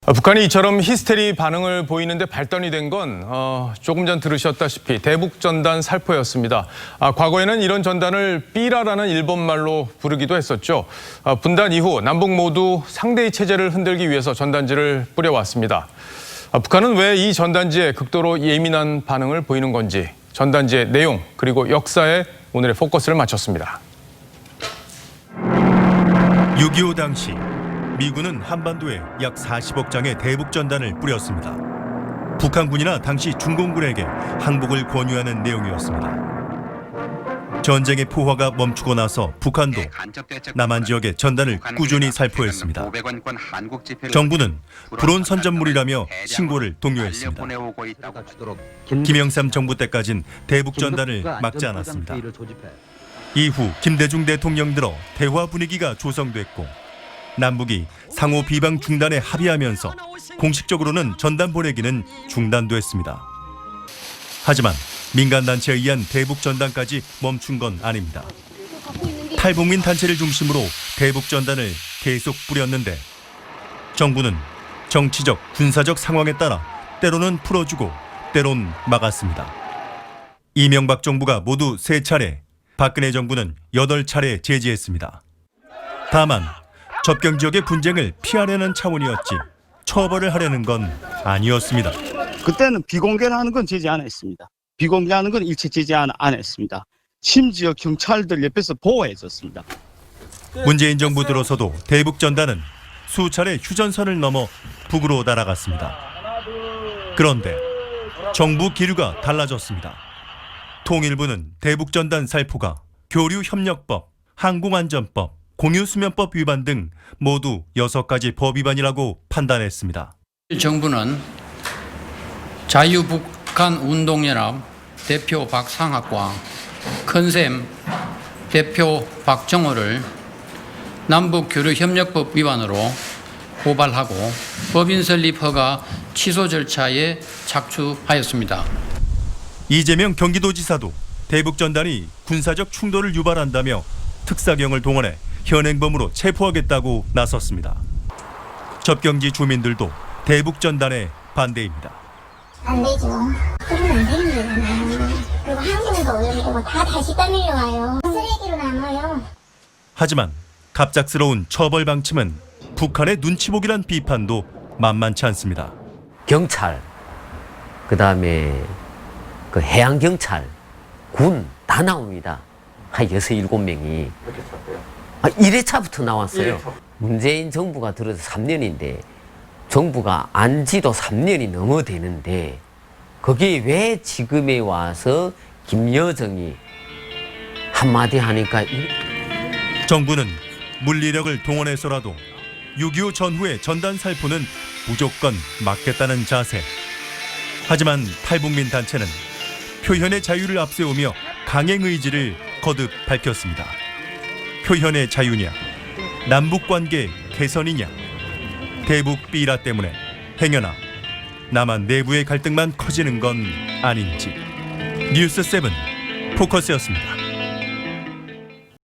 북한이 이처럼 히스테리 반응을 보이는데 발단이 된 건 조금 전 들으셨다시피 대북전단 살포였습니다. 과거에는 이런 전단을 삐라라는 일본말로 부르기도 했었죠. 분단 이후 남북 모두 상대의 체제를 흔들기 위해서 전단지를 뿌려왔습니다. 북한은 왜 이 전단지에 극도로 예민한 반응을 보이는 건지 전단지의 내용 그리고 역사에 오늘의 포커스를 맞췄습니다. 6.25 당시 미군은 한반도에 약 40억 장의 대북전단을 뿌렸습니다. 북한군이나 당시 중공군에게 항복을 권유하는 내용이었습니다. 전쟁의 포화가 멈추고 나서 북한도 남한 지역에 전단을 꾸준히 살포했습니다. 정부는 불온 선전물이라며 신고를 독려했습니다. 김영삼 정부 때까진 대북전단을 막지 않았습니다. 이후 김대중 대통령 들어 대화 분위기가 조성됐고 남북이 상호 비방 중단에 합의하면서 공식적으로는 전단 보내기는 중단됐습니다. 하지만 민간단체에 의한 대북 전단까지 멈춘 건 아닙니다. 탈북민 단체를 중심으로 대북 전단을 계속 뿌렸는데 정부는 정치적, 군사적 상황에 따라 때로는 풀어주고 때론 막았습니다. 이명박 정부가 모두 3차례, 박근혜 정부는 8차례 제지했습니다. 다만 접경 지역의 분쟁을 피하려는 차원이었지 처벌을 하려는 건 아니었습니다. 그때는 비공개를 하는 건 제지 안 했습니다. 비공개하는 건 일체 제지 안 했습니다. 심지어 경찰들 옆에서 보호해줬습니다. 문재인 정부 들어서도 대북 전단은 수차례 휴전선을 넘어 북으로 날아갔습니다. 그런데 정부 기류가 달라졌습니다. 통일부는 대북 전단 살포가 교류협력법, 항공안전법, 공유수면법 위반 등 모두 6가지 법 위반이라고 판단했습니다. 정부는 자유북한운동연합 대표 박상학과 큰샘 대표 박정호를 남북교류협력법 위반으로 고발하고 법인 설립 허가 취소 절차에 착수하였습니다. 이재명 경기도지사도 대북 전단이 군사적 충돌을 유발한다며 특사경을 동원해 현행범으로 체포하겠다고 나섰습니다. 접경지 주민들도 대북 전단에 반대입니다. 안 되죠. 그러면 안 되는 거잖아요. 그리고 한국도 오염되고 다 다시 떠밀려와요. 쓰레기로 남아요. 하지만 갑작스러운 처벌 방침은 북한의 눈치 보기란 비판도 만만치 않습니다. 경찰, 그다음에 그 해양경찰, 군 다 나옵니다. 한 6, 7명이. 1회차부터 나왔어요. 1회차. 문재인 정부가 들어서 3년인데 정부가 안지도 3년이 넘어되는데 거기에 왜 지금에 와서 김여정이 한마디 하니까 정부는 물리력을 동원해서라도 6.25 전후의 전단 살포는 무조건 막겠다는 자세. 하지만 탈북민 단체는 표현의 자유를 앞세우며 강행 의지를 거듭 밝혔습니다. 표현의 자유냐, 남북관계 개선이냐, 대북 삐라 때문에 행여나 남한 내부의 갈등만 커지는 건 아닌지. 뉴스7 포커스였습니다.